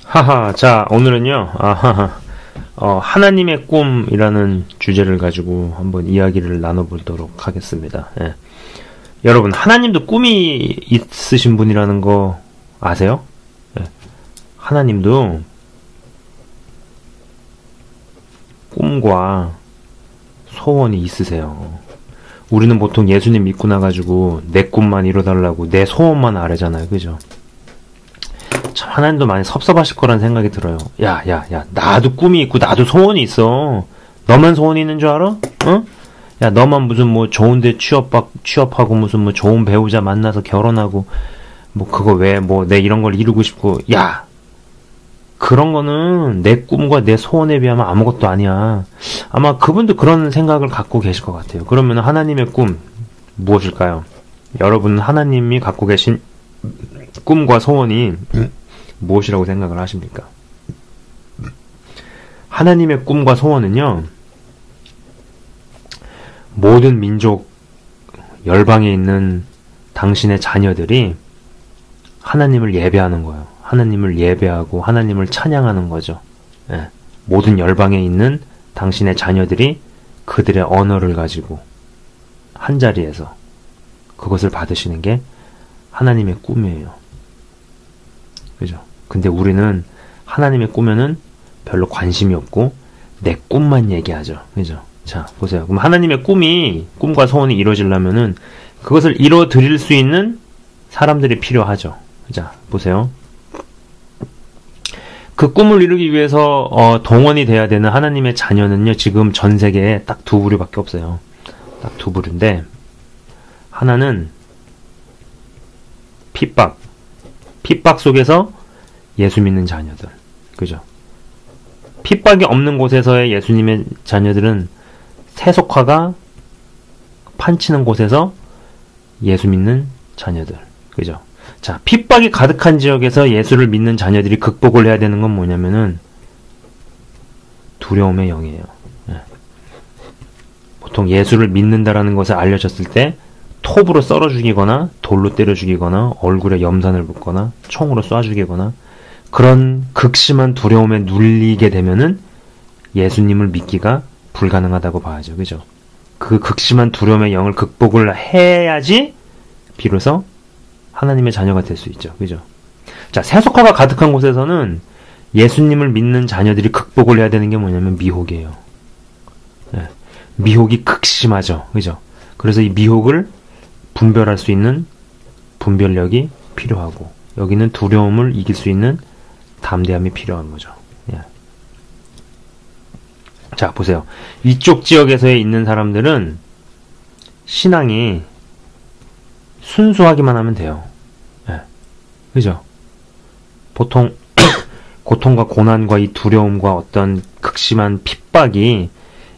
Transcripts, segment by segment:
하하, 자, 오늘은요, 하나님의 꿈이라는 주제를 가지고 한번 이야기를 나눠보도록 하겠습니다. 예. 여러분, 하나님도 꿈이 있으신 분이라는 거 아세요? 예. 하나님도 꿈과 소원이 있으세요. 우리는 보통 예수님 믿고 나가지고 내 꿈만 이뤄달라고 내 소원만 아뢰잖아요. 그죠? 참 하나님도 많이 섭섭하실 거란 생각이 들어요. 야, 나도 꿈이 있고 나도 소원이 있어. 너만 소원이 있는 줄 알아? 어? 야, 너만 무슨 뭐 좋은데 취업하고 무슨 뭐 좋은 배우자 만나서 결혼하고 뭐 그거 왜 뭐 내 이런 걸 이루고 싶고. 야, 그런 거는 내 꿈과 내 소원에 비하면 아무것도 아니야. 아마 그분도 그런 생각을 갖고 계실 것 같아요. 그러면 하나님의 꿈 무엇일까요? 여러분은 하나님이 갖고 계신 꿈과 소원이 무엇이라고 생각을 하십니까? 하나님의 꿈과 소원은요, 모든 민족, 열방에 있는 당신의 자녀들이 하나님을 예배하는 거예요. 하나님을 예배하고 하나님을 찬양하는 거죠. 예. 모든 열방에 있는 당신의 자녀들이 그들의 언어를 가지고 한 자리에서 그것을 받으시는 게 하나님의 꿈이에요. 그죠? 근데 우리는 하나님의 꿈에는 별로 관심이 없고 내 꿈만 얘기하죠. 그죠? 자, 보세요. 그럼 하나님의 꿈과 소원이 이루어지려면은 그것을 이뤄드릴 수 있는 사람들이 필요하죠. 자, 보세요. 그 꿈을 이루기 위해서 동원이 돼야 되는 하나님의 자녀는요, 지금 전 세계에 딱 두 부류밖에 없어요. 딱 두 부류인데, 하나는 핍박 속에서 예수 믿는 자녀들. 그죠? 핍박이 없는 곳에서의 예수님의 자녀들은 세속화가 판치는 곳에서 예수 믿는 자녀들. 그죠? 자, 핍박이 가득한 지역에서 예수를 믿는 자녀들이 극복을 해야 되는 건 뭐냐면은 두려움의 영이에요. 예. 보통 예수를 믿는다라는 것을 알려졌을 때 톱으로 썰어 죽이거나 돌로 때려 죽이거나 얼굴에 염산을 붓거나 총으로 쏴 죽이거나 그런 극심한 두려움에 눌리게 되면은 예수님을 믿기가 불가능하다고 봐야죠. 그죠? 그 극심한 두려움의 영을 극복을 해야지 비로소 하나님의 자녀가 될 수 있죠. 그죠? 자, 세속화가 가득한 곳에서는 예수님을 믿는 자녀들이 극복을 해야 되는 게 뭐냐면 미혹이에요. 예. 미혹이 극심하죠. 그죠? 그래서 이 미혹을 분별할 수 있는 분별력이 필요하고, 여기는 두려움을 이길 수 있는 담대함이 필요한 거죠. 예. 자, 보세요. 이쪽 지역에서 있는 사람들은 신앙이 순수하기만 하면 돼요. 예. 그죠? 보통 고통과 고난과 이 두려움과 어떤 극심한 핍박이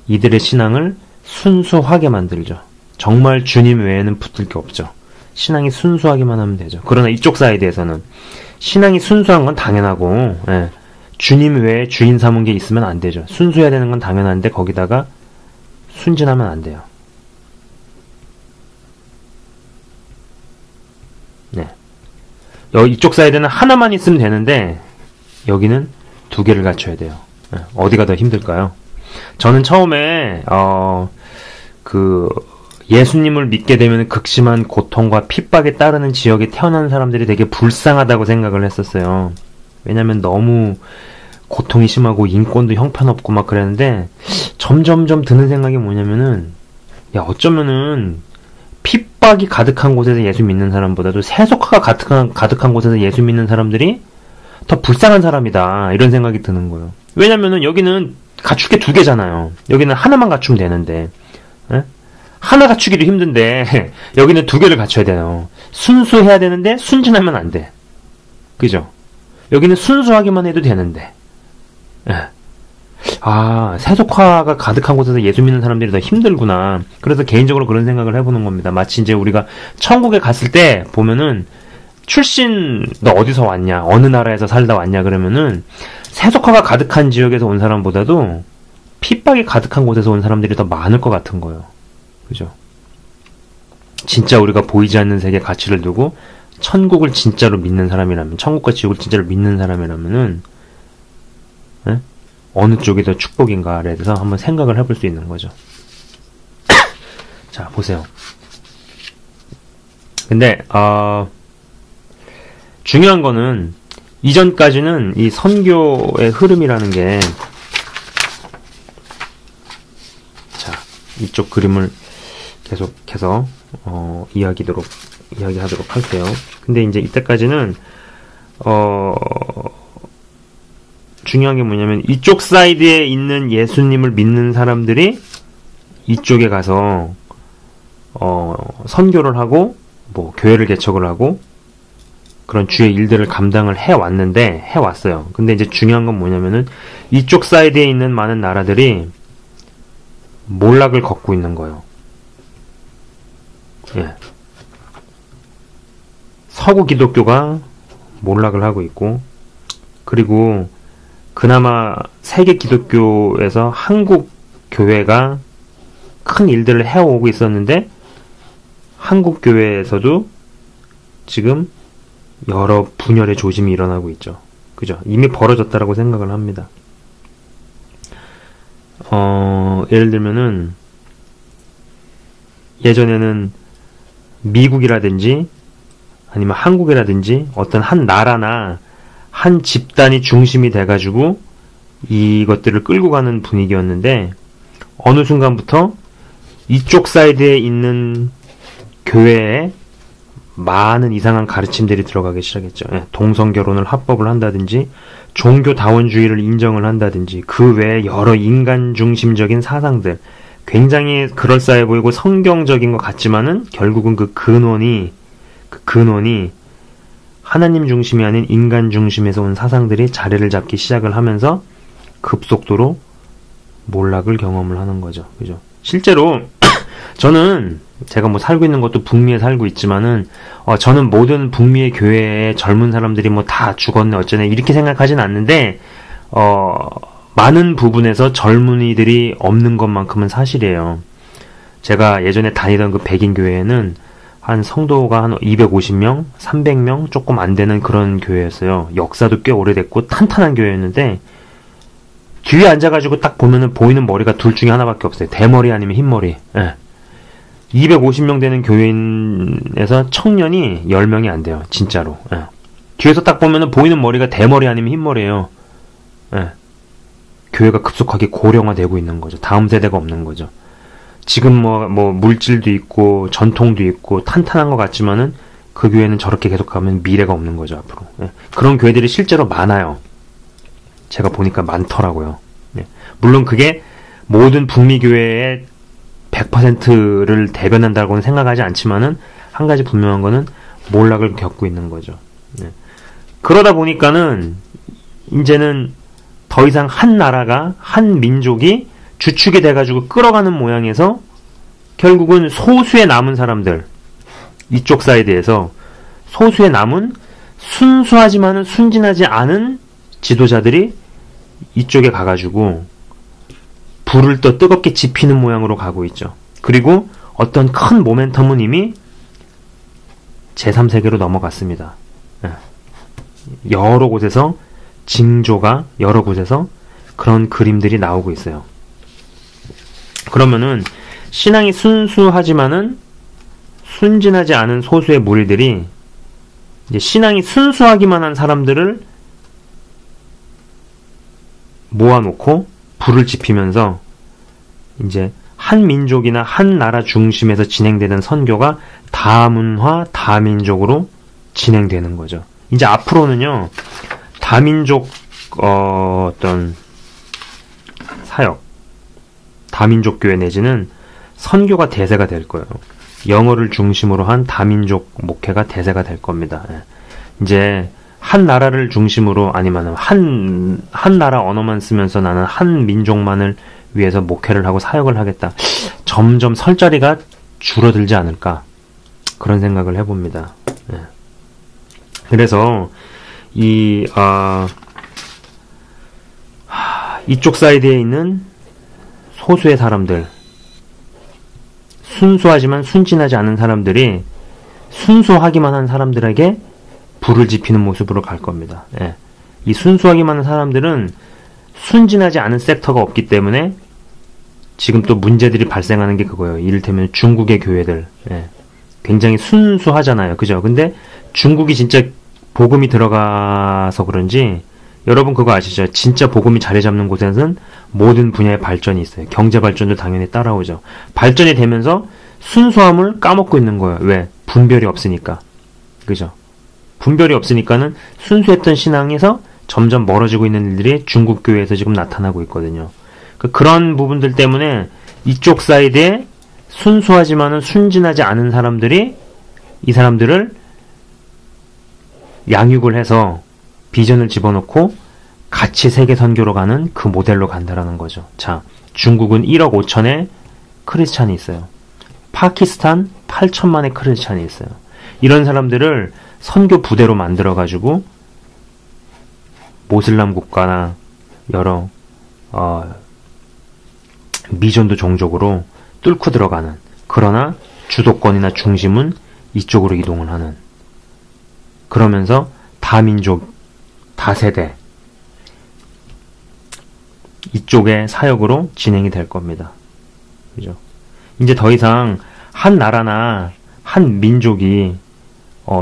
이들의 신앙을 순수하게 만들죠. 정말 주님 외에는 붙을 게 없죠. 신앙이 순수하기만 하면 되죠. 그러나 이쪽 사이드에서는 신앙이 순수한 건 당연하고, 예. 주님 외에 주인 삼은 게 있으면 안 되죠. 순수해야 되는 건 당연한데 거기다가 순진하면 안 돼요. 네. 이쪽 사이드는 하나만 있으면 되는데 여기는 두 개를 갖춰야 돼요. 네. 어디가 더 힘들까요? 저는 처음에 예수님을 믿게 되면 극심한 고통과 핍박에 따르는 지역에 태어난 사람들이 되게 불쌍하다고 생각을 했었어요. 왜냐면 너무 고통이 심하고 인권도 형편없고 막 그랬는데 점점점 드는 생각이 뭐냐면은, 야, 어쩌면은 핍박이 가득한 곳에서 예수 믿는 사람보다도 세속화가 가득한 곳에서 예수 믿는 사람들이 더 불쌍한 사람이다, 이런 생각이 드는 거예요. 왜냐면은 여기는 갖출 게 두 개잖아요. 여기는 하나만 갖추면 되는데, 에? 하나 갖추기도 힘든데 여기는 두 개를 갖춰야 돼요. 순수해야 되는데 순진하면 안 돼. 그죠? 여기는 순수하기만 해도 되는데, 에. 아, 세속화가 가득한 곳에서 예수 믿는 사람들이 더 힘들구나. 그래서 개인적으로 그런 생각을 해보는 겁니다. 마치 이제 우리가 천국에 갔을 때 보면은 출신 너 어디서 왔냐, 어느 나라에서 살다 왔냐 그러면은 세속화가 가득한 지역에서 온 사람보다도 핍박이 가득한 곳에서 온 사람들이 더 많을 것 같은 거예요. 그죠? 진짜 우리가 보이지 않는 세계에 가치를 두고 천국을 진짜로 믿는 사람이라면, 천국과 지옥을 진짜로 믿는 사람이라면은 예? 어느 쪽이 더 축복인가에 대해서 한번 생각을 해볼 수 있는 거죠. 자, 보세요. 근데 중요한 거는 이전까지는 이 선교의 흐름이라는 게, 자, 이쪽 그림을 계속해서 이야기하도록 할게요. 근데 이제 이때까지는 중요한 게 뭐냐면, 이쪽 사이드에 있는 예수님을 믿는 사람들이 이쪽에 가서 선교를 하고 뭐 교회를 개척을 하고 그런 주의 일들을 감당을 해왔어요. 근데 이제 중요한 건 뭐냐면은, 이쪽 사이드에 있는 많은 나라들이 몰락을 걷고 있는 거예요. 예. 서구 기독교가 몰락을 하고 있고, 그리고 그나마 세계 기독교에서 한국 교회가 큰 일들을 해오고 있었는데, 한국 교회에서도 지금 여러 분열의 조짐이 일어나고 있죠. 그죠? 이미 벌어졌다라고 생각을 합니다. 예를 들면은, 예전에는 미국이라든지 아니면 한국이라든지 어떤 한 나라나 한 집단이 중심이 돼가지고 이것들을 끌고 가는 분위기였는데, 어느 순간부터 이쪽 사이드에 있는 교회에 많은 이상한 가르침들이 들어가기 시작했죠. 예, 동성결혼을 합법을 한다든지, 종교다원주의를 인정을 한다든지, 그 외에 여러 인간 중심적인 사상들, 굉장히 그럴싸해 보이고 성경적인 것 같지만은 결국은 그 근원이 하나님 중심이 아닌 인간 중심에서 온 사상들이 자리를 잡기 시작을 하면서 급속도로 몰락을 경험을 하는 거죠. 그죠? 실제로 저는 제가 뭐 살고 있는 것도 북미에 살고 있지만은 저는 모든 북미의 교회의 젊은 사람들이 뭐 다 죽었네 어쩌네 이렇게 생각하진 않는데, 많은 부분에서 젊은이들이 없는 것만큼은 사실이에요. 제가 예전에 다니던 그 백인 교회에는 한 성도가 한 250명, 300명 조금 안 되는 그런 교회였어요. 역사도 꽤 오래됐고 탄탄한 교회였는데, 뒤에 앉아가지고 딱 보면은 보이는 머리가 둘 중에 하나밖에 없어요. 대머리 아니면 흰머리. 예. 250명 되는 교회에서 청년이 10명이 안 돼요. 진짜로. 예. 뒤에서 딱 보면은 보이는 머리가 대머리 아니면 흰머리예요. 예. 교회가 급속하게 고령화되고 있는 거죠. 다음 세대가 없는 거죠. 지금 뭐 물질도 있고 전통도 있고 탄탄한 것 같지만은 그 교회는 저렇게 계속 가면 미래가 없는 거죠, 앞으로. 예. 그런 교회들이 실제로 많아요. 제가 보니까 많더라고요. 예. 물론 그게 모든 북미 교회의 100%를 대변한다고는 생각하지 않지만은, 한 가지 분명한 거는 몰락을 겪고 있는 거죠. 예. 그러다 보니까는 이제는 더 이상 한 나라가, 한 민족이 주축이 돼가지고 끌어가는 모양에서 결국은 소수의 남은 사람들, 이쪽 사이드에서 소수의 남은 순수하지만은 순진하지 않은 지도자들이 이쪽에 가가지고 불을 또 뜨겁게 지피는 모양으로 가고 있죠. 그리고 어떤 큰 모멘텀은 이미 제3세계로 넘어갔습니다. 여러 곳에서 징조가, 여러 곳에서 그런 그림들이 나오고 있어요. 그러면은 신앙이 순수하지만은 순진하지 않은 소수의 무리들이 이제 신앙이 순수하기만 한 사람들을 모아놓고 불을 지피면서 이제 한 민족이나 한 나라 중심에서 진행되는 선교가 다문화, 다민족으로 진행되는 거죠. 이제 앞으로는요, 다민족 어떤 사역, 다민족 교회 내지는 선교가 대세가 될 거예요. 영어를 중심으로 한 다민족 목회가 대세가 될 겁니다. 이제 한 나라를 중심으로, 아니면 한 나라 언어만 쓰면서 나는 한 민족만을 위해서 목회를 하고 사역을 하겠다. 점점 설 자리가 줄어들지 않을까, 그런 생각을 해봅니다. 그래서 이쪽 사이드에 있는 소수의 사람들, 순수하지만 순진하지 않은 사람들이 순수하기만 한 사람들에게 불을 지피는 모습으로 갈 겁니다. 이 순수하기만 한 사람들은 순진하지 않은 섹터가 없기 때문에 지금 또 문제들이 발생하는 게 그거예요. 이를테면 중국의 교회들. 예. 굉장히 순수하잖아요. 그죠? 근데 중국이 진짜 복음이 들어가서 그런지 여러분 그거 아시죠? 진짜 복음이 자리 잡는 곳에는 모든 분야의 발전이 있어요. 경제 발전도 당연히 따라오죠. 발전이 되면서 순수함을 까먹고 있는 거예요. 왜? 분별이 없으니까. 그죠? 분별이 없으니까는 순수했던 신앙에서 점점 멀어지고 있는 일들이 중국 교회에서 지금 나타나고 있거든요. 그런 부분들 때문에 이쪽 사이드에 순수하지만은 순진하지 않은 사람들이 이 사람들을 양육을 해서 비전을 집어넣고 같이 세계 선교로 가는 그 모델로 간다라는 거죠. 자, 중국은 1억 5천의 크리스찬이 있어요. 파키스탄 8천만의 크리스찬이 있어요. 이런 사람들을 선교 부대로 만들어가지고 모슬람 국가나 여러 미전도 종족으로 뚫고 들어가는, 그러나 주도권이나 중심은 이쪽으로 이동을 하는, 그러면서 다민족, 다세대 이쪽의 사역으로 진행이 될 겁니다. 그죠? 이제 더 이상 한 나라나 한 민족이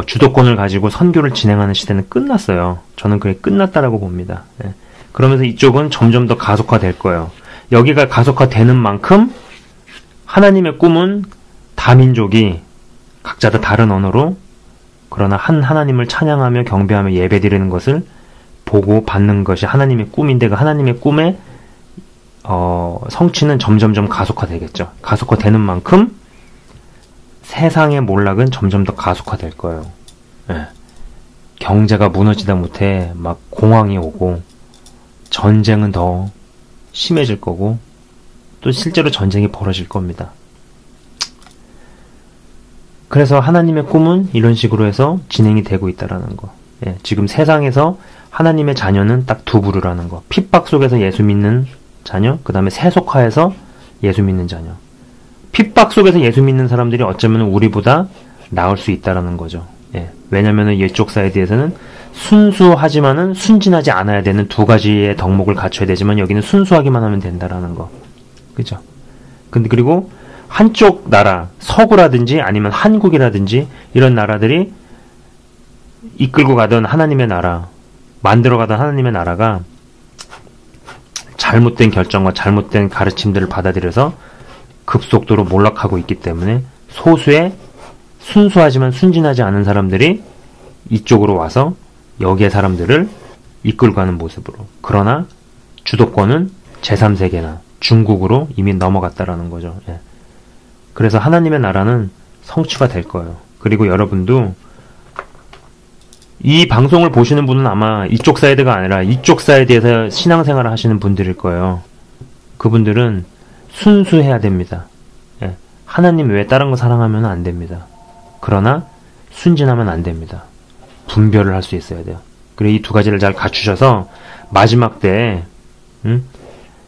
주도권을 가지고 선교를 진행하는 시대는 끝났어요. 저는 그게 끝났다라고 봅니다. 예. 그러면서 이쪽은 점점 더 가속화될 거예요. 여기가 가속화되는 만큼 하나님의 꿈은 다민족이 각자 다 다른 언어로, 그러나 한 하나님을 찬양하며 경배하며 예배드리는 것을 보고 받는 것이 하나님의 꿈인데, 그 하나님의 꿈의 성취는 점점점 가속화되겠죠. 가속화되는 만큼 세상의 몰락은 점점 더 가속화될 거예요. 예. 경제가 무너지다 못해 막 공황이 오고 전쟁은 더 심해질 거고 또 실제로 전쟁이 벌어질 겁니다. 그래서 하나님의 꿈은 이런 식으로 해서 진행이 되고 있다라는 거. 예, 지금 세상에서 하나님의 자녀는 딱 두 부류라는 거. 핍박 속에서 예수 믿는 자녀, 그 다음에 세속화해서 예수 믿는 자녀. 핍박 속에서 예수 믿는 사람들이 어쩌면 우리보다 나을 수 있다라는 거죠. 예, 왜냐면은 이쪽 사이드에서는 순수하지만은 순진하지 않아야 되는 두 가지의 덕목을 갖춰야 되지만 여기는 순수하기만 하면 된다라는 거. 그죠? 근데 그리고 한쪽 나라, 서구라든지 아니면 한국이라든지 이런 나라들이 이끌고 가던 하나님의 나라, 만들어가던 하나님의 나라가 잘못된 결정과 잘못된 가르침들을 받아들여서 급속도로 몰락하고 있기 때문에 소수의 순수하지만 순진하지 않은 사람들이 이쪽으로 와서 여기의 사람들을 이끌고 가는 모습으로. 그러나 주도권은 제3세계나 중국으로 이미 넘어갔다라는 거죠. 예. 그래서 하나님의 나라는 성취가 될 거예요. 그리고 여러분도 이 방송을 보시는 분은 아마 이쪽 사이드가 아니라 이쪽 사이드에서 신앙생활을 하시는 분들일 거예요. 그분들은 순수해야 됩니다. 예. 하나님 외에 다른 거 사랑하면 안 됩니다. 그러나 순진하면 안 됩니다. 분별을 할 수 있어야 돼요. 그리고 이 두 가지를 잘 갖추셔서 마지막 때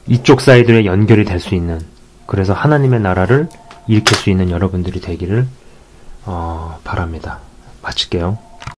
이쪽 사이드에 연결이 될 수 있는, 그래서 하나님의 나라를 일으킬 수 있는 여러분들이 되기를 바랍니다. 마칠게요.